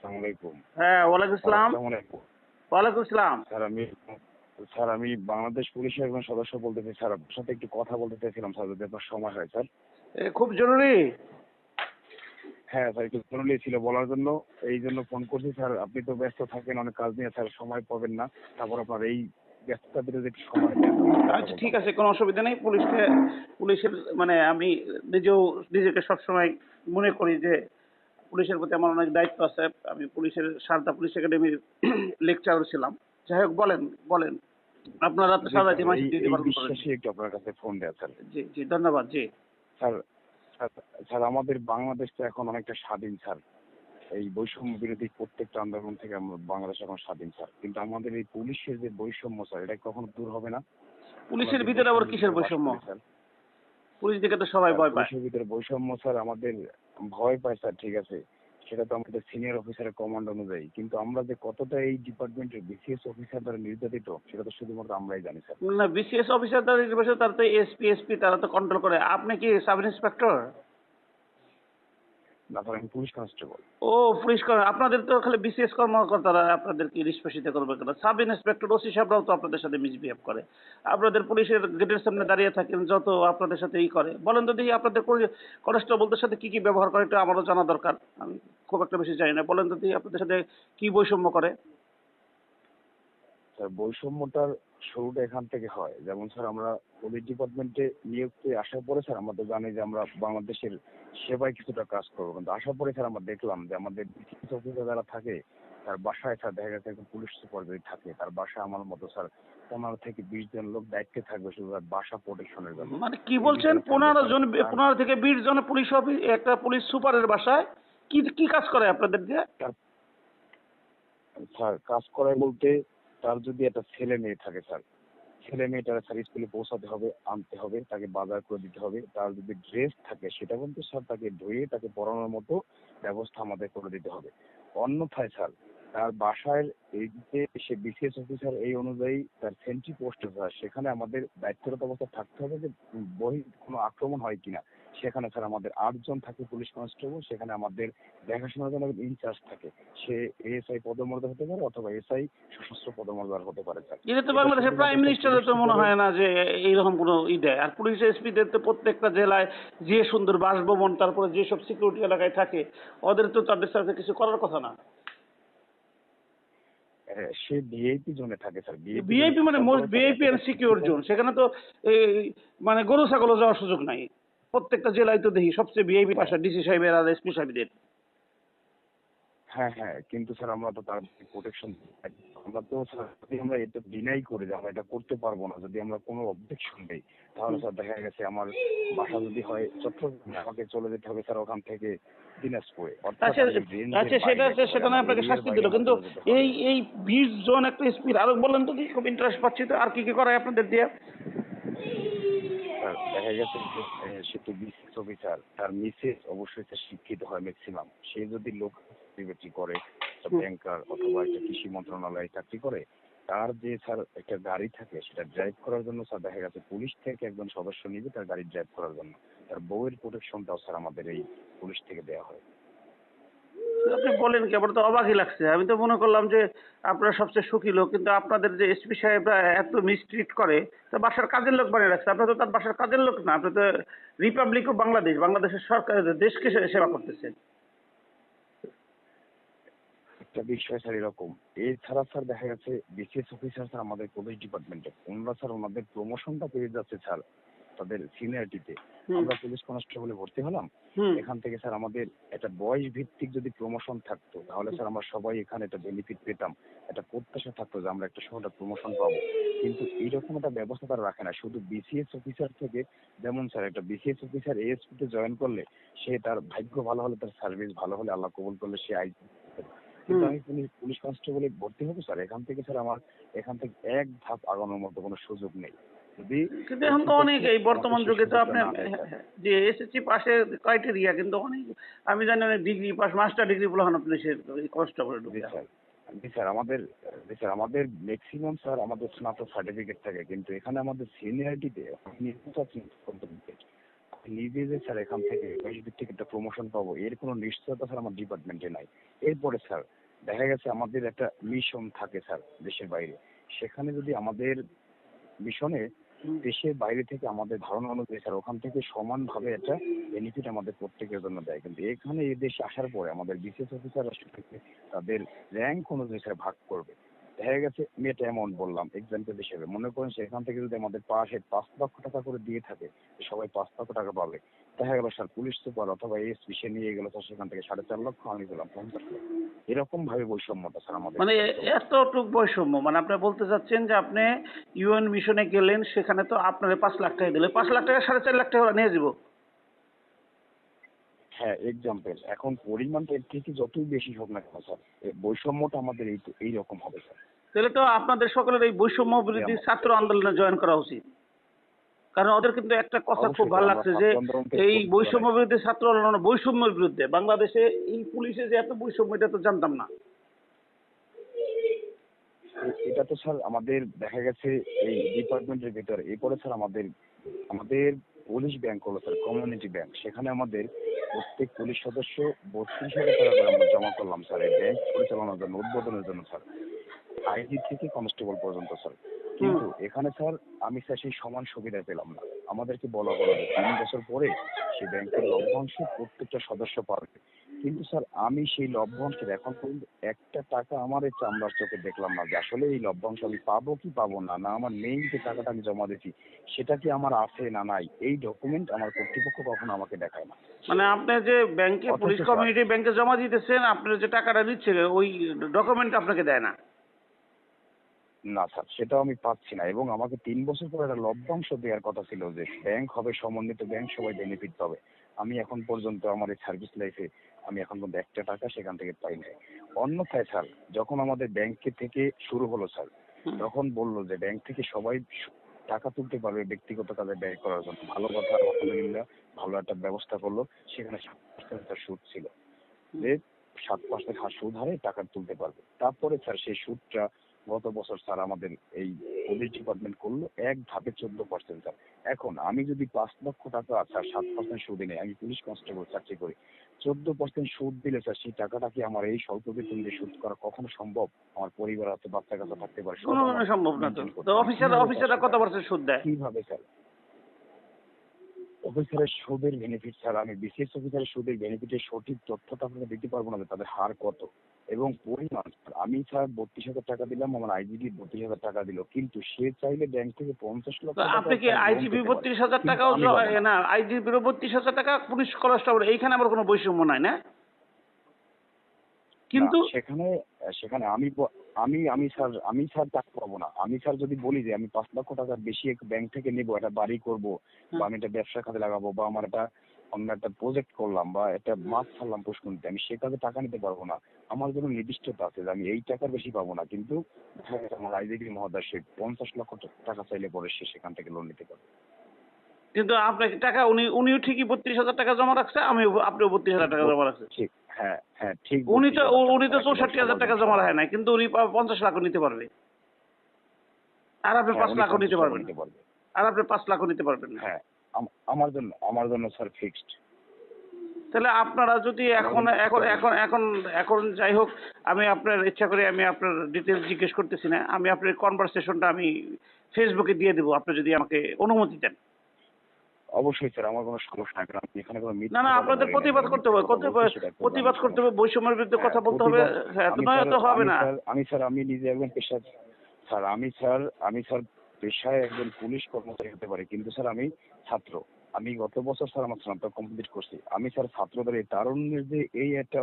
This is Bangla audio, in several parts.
আসসালামু আলাইকুম। হ্যাঁ, ওয়ালাইকুম স্যার আসসালাম। আসসালামু আলাইকুম। ওয়ালাইকুম আসসালাম। স্যার আমি বাংলাদেশ পুলিশের একজন সদস্য বলতেছি স্যার, আপনার সাথে একটু কথা বলতে চাইছিলাম স্যার, যদি আপনার সময় হয় স্যার। খুব জরুরি। হ্যাঁ স্যার, একটু জরুরি ছিল বলার জন্য, এই জন্য ফোন করছি স্যার। আপনি তো ব্যস্ত থাকেন, অনেক কাজ নিয়ে স্যার, সময় পাবেন না। তারপর আপনার এই ব্যস্ততার ভিতরে একটু সময় দেন, কথা আচ্ছা, ঠিক বলতাম। আছে, কোনো অসুবিধা নেই। পুলিশের মানে আমি নিজেকে সবসময় মনে করি যে পুলিশের প্রতি আমার অনেক দায়িত্ব আছে। আমি সারদা পুলিশ একাডেমির লেকচারার ছিলাম। যাই হোক, বলেন বলেন, আপনারা তো জি স্যার, সারাদিন এই মাসে ডিউটি এই পালন করেন। বিশ্বাসে একটু আপনার কাছে ফোন দেওয়া স্যার। জি জি, ধন্যবাদ। জি স্যার স্যার স্যার আমাদের বাংলাদেশ তো এখন অনেকটা স্বাধীন স্যার। এই বৈষম্য বিরোধী প্রত্যেকটা আন্দোলন থেকে আমরা বাংলাদেশ এখন স্বাধীন স্যার, কিন্তু আমাদের এই পুলিশের যে বৈষম্য স্যার, এটা কখনো দূর হবে না? আমরা পুলিশের যে ভিতরে আবার বৈষম্যের কিসের ভিতরে বাস বৈষম্য? করি স্যার। পুলিশ দিকে তো সবাই স্যার ভয় পায়। পুলিশের ভিতরে বৈষম্য স্যার, আমাদের ভয় পায় স্যার, ঠিক আছে, সেটা তো আমাদের সিনিয়র অফিসারের কমান্ড অনুযায়ী, কিন্তু আমরা যে কতটা এই ডিপার্টমেন্টের বিসিএস অফিসার দ্বারা নির্যাতিত, সেটা তো শুধুমাত্র আমরাই জানি স্যার। না, বিসিএস অফিসার তারা নির্বাচন, তারা তো এসপি তারা তো কন্ট্রোল করে। আপনি কি সাব ইন্সপেক্টর? না স্যার, আমি পুলিশ কনস্টেবল। ও, পুলিশ আপনাদের তো খালি বিসিএস কর্মকর্তারা আপনাদেরকে নিষ্পেষিত করবে কেন? সাব ইন্সপেক্টর, ওসি সাহেবরাও তো আপনাদের সাথে মিসবিহেভ করে। আপনাদের পুলিশের গেটের সামনে দাঁড়িয়ে থাকেন, যত আপনাদের সাথে করে। বলেন তো দেখি, আপনাদের কনস্টেবলদের সাথে কি কি ব্যবহার করে, এটা আমারও জানা দরকার। আমি খুব একটা বেশি জানি না। বলেন তো দেখি, আপনাদের সাথে কি বৈষম্য করে? স্যার বৈষম্যটার শুরুটা এখান থেকে হয়, যেমন স্যার আমরা পুলিশ ডিপার্টমেন্টে নিয়োগতে আসার পরে স্যার আমরা তো জানি যে আমরা বাংলাদেশের সেবায় কিছুটা কাজ করবো, কিন্তু আসার পরে স্যার আমরা দেখলাম যে আমাদের বিসিএস অফিসার যারা থাকে, তার বাসায় স্যার দেখা গেছে একজন পুলিশ সুপার যদি থাকে, তার বাসায় আমার মতো স্যার 15 থেকে 20 জন লোক দায়িত্বে থাকবে শুধু তার বাসা প্রোটেকশনের জন্য। মানে কি এর বলছেন? ভিতরে থাকবে 15 স্যার জন, তার 15 থেকে 20 জন পুলিশ অফিস, একটা পুলিশ সুপারের বাসায় কি কি কাজ করে আপনাদের দিয়ে? তার স্যার কাজ করায় বলতে, তার যদি একটা ছেলে মেয়ে থাকে স্যার, ছেলে মেয়েটাকে স্যার স্কুলে পৌঁছাতে হবে, আনতে হবে, তাকে বাজার করে দিতে হবে। তার যদি ড্রেস থাকে সেটা কিন্তু স্যার তাকে ধুয়ে তাকে পরানোর মতো ব্যবস্থা আমাদের করে দিতে হবে। অন্যথায় স্যার তার বাসায় এই যে সে বিসিএস অফিসার, এই অনুযায়ী তার সেন্ট্রি পোস্ট স্যার, সেখানে আমাদের দায়িত্বরত অবস্থা থাকতে হবে যে বহিঃ কোনো আক্রমণ হয় কিনা। সেখানে স্যার আমাদের 8 জন থাকে পুলিশ কনস্টেবল, সেখানে আমাদের দেখাশোনার জন্য ইনচার্জ থাকে। সে এএসআই পদমর্যাদা হতে পারে অথবা এসআই সশস্ত্র পদমর্যাদার হতে পারে স্যার। এটা তো এটা বাংলাদেশের শুধুমাত্র প্রাইম স্যার পুলিশ মিনিস্টারের তো মনে সুপারের। হয় না যে এইরকম কোনো দেয়। আর পুলিশ এসপিদের তো প্রত্যেকটা জেলায় যে সুন্দর বাসভবন, তারপরে যেসব সিকিউরিটি এলাকায় থাকে, ওদের তো তাদের সাথে কিছু করার কথা না। সে ভিআইপি জোনে থাকে স্যার, ভিআইপি জোনে ভিআইপি মানে থাকার মোস্ট পরে স্যার ভিআইপি এতটা অ্যান্ড সিকিউর শিক্ষিত। জোন, সেখানে তো এই মানে গরু ছাগলও যাওয়ার সুযোগ নাই। প্রত্যেকটা জেলায় তো দেখি সবচেয়ে ভিআইপি হ্যাঁ বাসা ডিসি সাহেবের আর এসপি সাহেবদের। হ্যাঁ হ্যাঁ, কিন্তু স্যার আমরা তো তার প্রোটেকশন, আমরা তো স্যার যদি আমরা এটা ডিনাই করি যে আমরা এটা করতে পারবো না, যদি আমরা কোনো অবজেকশন দেই, তাহলে স্যার দেখা গেছে আমার বাসা যদি হয় চট্টগ্রামে, আমাকে চলে যেতে হবে স্যার ওখান থেকে দিনাজপুরে, অর্থাৎ আচ্ছা আমি রেঞ্জের আচ্ছা, সেটা বাইরে একেবারে সেটা না আমার আপনাকে এরিয়ার শাস্তি বাইরে দিল, আমার কিন্তু চলে যেতে হবে। এই 20 জন একটা এসপির আরো বলেন তো দেখি, খুব ইন্টারেস্ট পাচ্ছি তো। আর কি কি করায় আপনাদের দিয়ে? স্যার দেখা গেছে যে সে তো বিসিএস অফিসার, তার মিসেস অবশ্যই স্যার শিক্ষিত হয় ম্যাক্সিমাম। সে যদি লোক চাকরি করে, ব্যাংকার অথবা একটা কৃষি মন্ত্রণালয়ে চাকরি করে, তার যে স্যার একটা গাড়ি থাকে, সেটা ড্রাইভ করার জন্য স্যার দেখা গেছে পুলিশ থেকে একজন সদস্য নিবে তার গাড়ি ড্রাইভ করার জন্য। তার বউয়ের প্রোটেকশনটাও স্যার আমাদের এই পুলিশ থেকে দেওয়া হয়। আপনি বলেন কি? আমার তো অবাকই লাগছে। আমি তো মনে করলাম যে আপনারা সবচেয়ে সুখী লোক, কিন্তু আপনাদের যে এসপি সাহেবরা এত মিসট্রিট করে, তা বাসার কাজের লোক বানিয়ে রাখছে। আপনার তো তার বাসার কাজের লোক না, আপনি তো রিপাবলিক অফ বাংলাদেশ, বাংলাদেশের সরকার, দেশকে সেবা করতেছেন। একটা বিষয় স্যার এরকম, এছাড়া স্যার দেখা গেছে বিসিএস অফিসার স্যার আমাদের পুলিশ ডিপার্টমেন্টে ওনারা স্যার ওনাদের প্রমোশনটা পেয়ে যাচ্ছে স্যার তাদের সিনিয়রিটিতে। হুম আমরা পুলিশ কনস্টেবলে ভর্তি হলাম, হুম এখান থেকে স্যার আমাদের একটা বয়স ভিত্তিক যদি প্রমোশন থাকতো, তাহলে স্যার আমরা সবাই এখানে একটা বেনিফিট পেতাম, একটা প্রত্যাশা থাকতো যে আমরা একটা সময় প্রমোশন পাবো। কিন্তু এইরকম একটা ব্যবস্থা তারা রাখে না। শুধু বিসিএস অফিসার থেকে, যেমন স্যার একটা বিসিএস অফিসার এএসপি তে জয়েন করলে, সে তার ভাগ্য ভালো হলে, তার সার্ভিস ভালো হলে, আল্লাহ কবুল করলে সে আই, কিন্তু হুম আমি পুলিশ কনস্টেবলে ভর্তি হবো স্যার, এখান থেকে স্যার আমার এখান থেকে এক ধাপ আগানোর মতো কোনো সুযোগ নেই, যদি কিন্তু এখন তো অনেক, কর্তৃপক্ষ এই আমাকে বর্তমান সেই যুগে তো সুযোগটা আপনি না দেয় স্যার। যে এসএসসি পাশের ক্রাইটেরিয়া, কিন্তু অনেক আমি জানি অনেক ডিগ্রি পাস, মাস্টার ডিগ্রি বলা হয় পুলিশের কনস্টেবল জি ঢুকে। স্যার, জি স্যার আমাদের ম্যাক্সিমাম স্যার আমাদের স্নাতক সার্টিফিকেট থাকে, কিন্তু এখানে আমাদের সিনিয়রিটিতে নিজে যে স্যার এখান থেকে ওই দিক থেকে একটা প্রমোশন পাবো এর কোনো নিশ্চয়তা স্যার আমার ডিপার্টমেন্টে নাই। এরপরে স্যার দেখা গেছে আমাদের একটা মিশন থাকে স্যার দেশের বাইরে, সেখানে যদি আমাদের মিশনে দেশের বাইরে থেকে আমাদের ধারণা অনুযায়ী স্যার ওখান থেকে সমানভাবে একটা বেনিফিট আমাদের প্রত্যেকের জন্য দেয়, কিন্তু এখানে এই দেশে আসার পরে আমাদের বিসিএস অফিসাররা তাদের র্যাঙ্ক অনুযায়ী স্যার ভাগ করবে। দেখা গেছে আমি একটা অ্যামাউন্ট বললাম এক্সাম্পল হিসেবে, মনে করেন সেখান থেকে যদি আমাদের পার হেড 5 লক্ষ টাকা করে দিয়ে থাকে, সবাই 5 লক্ষ টাকা পাবে। দেখা গেল স্যার পুলিশ সুপার অথবা এসপি সে নিয়ে গেল স্যার সেখান থেকে 4.5 লক্ষ, আমি পেলাম 50 লক্ষ। এরকম ভাবে বৈষম্যটা স্যার আমাদের মানে এতটুক বৈষম্য, মানে আপনি বলতে চাচ্ছেন যে আপনি ইউএন মিশনে গেলেন, সেখানে তো আপনার 5 লাখ টাকা দিলে 5 লাখ টাকা 4.5 লাখ টাকা নিয়ে যাব। হ্যাঁ এক্সাম্পল, এখন পরিমাণটা এর থেকে যতই বেশি হোক না কেন স্যার বৈষম্যটা আমাদের এইরকম হবে স্যার। তাহলে তো আপনাদের সকলের এই বৈষম্য বিরোধী ছাত্র আন্দোলনে জয়েন করা উচিত, কারণ ওদের কিন্তু একটা কথা খুব ভালো লাগছে যে এই বৈষম্য বিরোধী ছাত্র আন্দোলন বৈষম্যের বিরুদ্ধে। বাংলাদেশে এই পুলিশে যে এত বৈষম্য এটা তো জানতাম না। এটা তো স্যার আমাদের দেখা গেছে এই ডিপার্টমেন্টের ভিতরে। এরপরে স্যার আমাদের আমাদের পুলিশ ব্যাংক হলো স্যার কমিউনিটি ব্যাংক, সেখানে আমাদের প্রত্যেক পুলিশ সদস্য 32,000 টাকা করে আমরা জমা করলাম স্যার এই ব্যাংক পরিচালনার জন্য, উদ্বোধনের জন্য স্যার, আইজি থেকে কনস্টেবল পর্যন্ত স্যার। কিন্তু এখানে স্যার আমি স্যার সেই সমান সুবিধা পেলাম না। আমাদেরকে বলা হলো যে 3 বছর পরে সেই ব্যাংকের লভ্যাংশ প্রত্যেকটা সদস্য পাবে, কিন্তু স্যার আমি সেই লভ্যাংশের এখন পর্যন্ত একটা টাকা আমার এই চামড়ার চোখে দেখলাম না যে আসলে এই লভ্যাংশ আমি পাবো কি পাবো না, না আমার নেই যে টাকাটা আমি জমা দিয়েছি সেটা কি আমার আছে না নাই, এই ডকুমেন্ট আমার কর্তৃপক্ষ কখনো আমাকে দেখায় না। মানে আপনি যে ব্যাংকে পুলিশ কমিউনিটি ব্যাংকে জমা দিতেছেন, আপনার যে টাকাটা দিচ্ছে ওই ডকুমেন্ট আপনাকে দেয় না? না স্যার সেটাও আমি পাচ্ছি না, এবং আমাকে 3 বছর পর একটা লভ্যাংশ দেওয়ার কথা ছিল যে ব্যাংক হবে সমন্বিত ব্যাংক, সবাই বেনিফিট পাবে। আমি এখন পর্যন্ত আমার এই সার্ভিস লাইফে আমি এখন পর্যন্ত একটা টাকা সেখান থেকে পাই নাই। অন্যথায় স্যার যখন আমাদের ব্যাংকে থেকে শুরু হলো স্যার, তখন বললো যে ব্যাংক থেকে সবাই টাকা তুলতে পারবে ব্যক্তিগত কাজে ব্যয় করার জন্য। ভালো কথা, আলহামদুলিল্লাহ ভালো একটা ব্যবস্থা করলো। সেখানে 7% সুদ ছিল যে 7% সুদ হারে টাকা তুলতে পারবে। তারপরে স্যার সেই সুদটা গত বছর স্যার আমাদের এই পুলিশ ডিপার্টমেন্ট করলো এক ধাপে 14% স্যার। এখন আমি যদি 5 লক্ষ টাকা স্যার 7% সুদে নেই, আমি পুলিশ কনস্টেবল চাকরি করি, 14% সুদ দিলে স্যার সেই টাকাটা কি আমার এই স্বল্প বেতন দিয়ে সুদ করা কখনো সম্ভব? আমার পরিবার আছে, বাচ্চা কাচ্চা থাকতে পারে, সব কোনোভাবে সম্ভব না তো। তো অফিসাররা কত পার্সেন্ট সুদ দেয়? কিভাবে স্যার অফিসারের সুদের বেনিফিট স্যার, আমি বিসিএস অফিসারের সুদের বেনিফিটের সঠিক তথ্যটা আপনাকে দিতে পারবো না যে তাদের হার কত এবং পরিমাণ। আমি স্যার 32,000 টাকা দিলাম, আমার আইজিবি 32,000 টাকা দিল, কিন্তু সে চাইলে ব্যাংক থেকে 50 লক্ষ টাকা। আপনি কি আইজিবি 32,000 টাকাও না, আইজিবিরও 32,000 টাকা, পুলিশ কনস্টেবল, এইখানে আবার কোনো বৈষম্য নাই না? কিন্তু সেখানে সেখানে আমি স্যার টাকা পাবো না। আমি স্যার যদি বলি যে আমি 5 লক্ষ টাকা বেশি ব্যাংক থেকে নিবো, একটা বাড়ি করব বা আমি একটা ব্যবসা খাতে লাগাবো বা আমার অন্য একটা প্রজেক্ট করলাম বা একটা মাছ ছাড়লাম পুষ্করিতে, আমি সে কাজে টাকা নিতে পারবো না। আমার জন্য নির্দিষ্টতা আছে যে আমি এই টাকার বেশি পাবো না, কিন্তু আমার আইজিবি মহোদয় সে 50 লক্ষ টাকা চাইলে পরে সে সেখান থেকে লোন নিতে পারবে। কিন্তু আপনাকে টাকা উনিও ঠিকই 32,000 টাকা জমা রাখছে, আপনিও 32,000 টাকা জমা রাখছে। ঠিক, হ্যাঁ হ্যাঁ ঠিক। উনি তো 64,000 টাকা জমা রাখে নাই, কিন্তু উনি 50 লাখও নিতে পারবে, আর আপনি 5 লাখও নিতে পারবেন, আর আপনি 5 লাখও নিতে পারবেন না। হ্যাঁ আমার জন্য স্যার ফিক্সড। তাহলে আপনারা যদি এখন যাই হোক, আমি আপনার ইচ্ছা করে আমি আপনার ডিটেলস জিজ্ঞেস করতেছি না, আমি আপনার কনভারসেশনটা আমি ফেসবুকে দিয়ে দেবো, আপনি যদি আমাকে অনুমতি দেন। অবশ্যই স্যার, আমার কোনো সমস্যা নাই, কারণ আপনি এখানে কোনো না না, আপনাদের প্রতিবাদ করতে হবে, প্রতিবাদ করতে হবে, বৈষম্যের বিরুদ্ধে কথা বলতে হবে। হ্যাঁ, নয়তো হবে না। আমি নিজে একজন পেশা স্যার, আমি স্যার পেশায় একজন পুলিশ কর্মচারী হতে পারি, কিন্তু স্যার আমি ছাত্র। আমি গত বছর স্যার আমার স্নাতক কমপ্লিট করছি। আমি স্যার ছাত্রদের এই তারুণ্যের যে এই একটা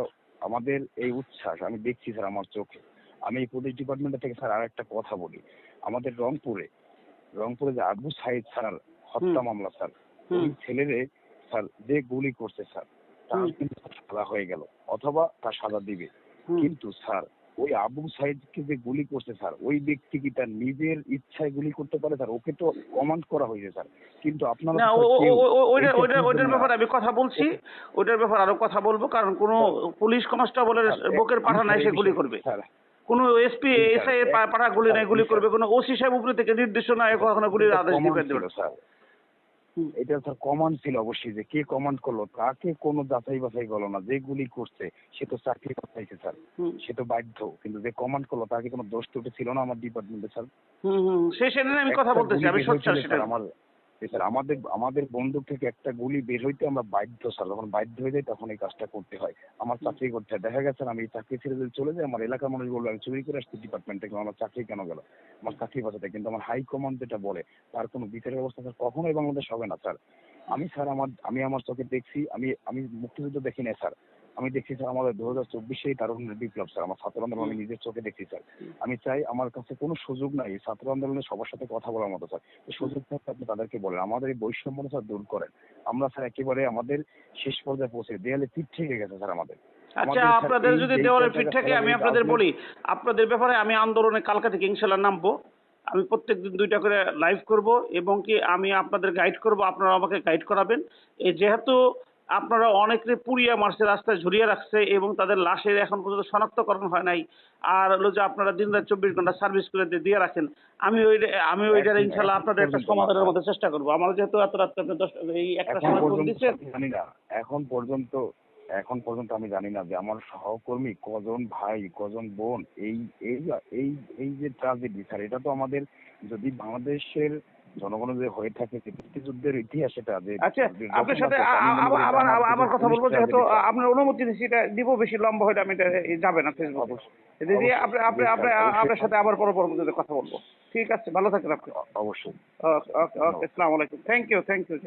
আমাদের এই উচ্ছ্বাস আমি দেখছি স্যার আমার চোখে। আমি এই পুলিশ ডিপার্টমেন্ট থেকে স্যার আর একটা কথা বলি, আমাদের রংপুরে যে আবু সাইদ স্যার হত্যা মামলা স্যার, ওই ছেলেরে স্যার যে গুলি করছে স্যার তার কিন্তু সাজা হয়ে গেল অথবা তার সাজা দিবে, কিন্তু স্যার ওই আবু সাইদকে যে গুলি করছে স্যার ওই ব্যক্তি কি তার নিজের ইচ্ছায় গুলি করতে পারে স্যার? ওকে তো কমান্ড করা হয়েছে স্যার, কিন্তু আপনারা ওইটার ব্যাপারে আমি কথা বলছি, ওইটার ব্যাপারে আরো কথা বলবো, কারণ কোনো পুলিশ কনস্টেবলের বুকের পাঠা নাই সে গুলি করবে, কোনো এসপি এসআই পাঠা গুলি নাই গুলি করবে, কোনো ওসি সাহেব উপরে থেকে নির্দেশনা কখনো গুলির আদেশ দিবেন স্যার। হুম, এটা স্যার কমান্ড ছিল অবশ্যই, যে কে কমান্ড করলো তাকে কোনো যাচাই বাছাই করলো না, যে গুলি করছে সে তো চাকরি পাইছে স্যার, হুম, সে তো বাধ্য, কিন্তু যে কমান্ড করলো তাকে কোনো দোষ ত্রুটি ছিল না আমার ডিপার্টমেন্টে স্যার। হুম, হুম, সেটা নিয়ে আমি কথা একটা বলতেছি, গুলি আমি বের সোচ্চার হইতে সেটা। স্যার আমার, স্যার আমাদের আমাদের বন্দুক থেকে একটা গুলি বের হইতে আমরা বাধ্য স্যার, যখন বাধ্য হয়ে যাই তখন এই কাজটা করতে হয়, আমার হুম, চাকরি করতে হয়। দেখা গেছে স্যার আমি এই চাকরি ছেড়ে যদি চলে যাই, আমার এলাকার মানুষ বলবে আমি চুরি করে আসছি ডিপার্টমেন্ট থেকে, আমার চাকরি কেন গেল, আমার চাকরি বাঁচাতে, কিন্তু আমার হাই কমান্ড যেটা বলে তার কোনো বিচারের ব্যবস্থা স্যার কখনোই বাংলাদেশ হবে না স্যার। আমি স্যার আমার চোখে দেখছি, আমি আমি মুক্তিযুদ্ধ দেখি নাই স্যার, আমি দেখছি স্যার আমাদের 2024 তারুণ্যের বিপ্লব স্যার, আমার ছাত্র আন্দোলন হুম, আমি নিজের চোখে দেখছি স্যার। হুম, আমি চাই, আমার কাছে কোনো সুযোগ নাই এই ছাত্র আন্দোলনে সবার সাথে কথা বলার মতো স্যার, তো হুম। সুযোগ থাকলে আপনি তাদেরকে বলেন আমাদের এই বৈষম্য স্যার দূর করেন। আমরা স্যার একেবারে আমাদের শেষ পর্যায়ে পৌঁছে দেয়ালে পিঠ থেকে গেছে স্যার আমাদের। আচ্ছা, আমাদের স্যার আপনাদের এই যদি যেইটা দেওয়ালে ফিট জায়গা থাকে খেলার আমি এই আপনাদের বলি, আপনাদের ব্যাপারে আমি আন্দোলনে কালকা থেকে ইনশাল্লাহ নামবো। আমি প্রত্যেকদিন 2টা করে লাইভ করব এবং কি আমি আপনাদের গাইড করব, আপনারা আমাকে গাইড করাবেন। যেহেতু আপনারা অনেকে পুড়িয়ে মারছে, রাস্তায় ঝুলিয়ে রাখছে এবং তাদের লাশের এখন পর্যন্ত শনাক্তকরণ হয় নাই। আর হলো যে আপনারা দিনরাত 24 ঘন্টা সার্ভিস করে দিয়ে রাখেন। আমি ওইটার এখন ইনশাল্লাহ এখন আপনাদের একটা পর্যন্ত না সমাধানের স্যার, মধ্যে চেষ্টা করব। আমার যেহেতু এত রাত্রে আপনি এই 1টার এখন সময় ফোন পর্যন্ত দিচ্ছেন। আমি জানি না, এখন পর্যন্ত এখন পর্যন্ত আমি জানি না যে আমার সহকর্মী কজন ভাই কজন বোন এই এই এই এই যে ট্রাজেডি স্যার, এটা তো আমাদের, যদি বাংলাদেশের জনগণের যে হয়ে থাকে যে মুক্তিযুদ্ধের ইতিহাস, এটা যে আচ্ছা, যে আপনার রচনা সাথে করছে, আমি মনে করি এটা আমার আবার দেশের কথা পুলিশ বলবো, যেহেতু ট্রাজেডি স্যার। আপনার অনুমতি দিচ্ছি, এটা দিব, বেশি লম্বা হলে আমি এটা যাবে না ফেসবুকে। অবশ্যই, দিদি, অবশ্যই জি স্যার, অবশ্যই আপনার সাথে আবার পরবর্তীতে কথা বলবো। ঠিক আছে, ভালো থাকেন আপনি। অবশ্যই ওকে, ওকে, ওকে, ধন্যবাদ। আসসালামু আলাইকুম। Thank you, thank you.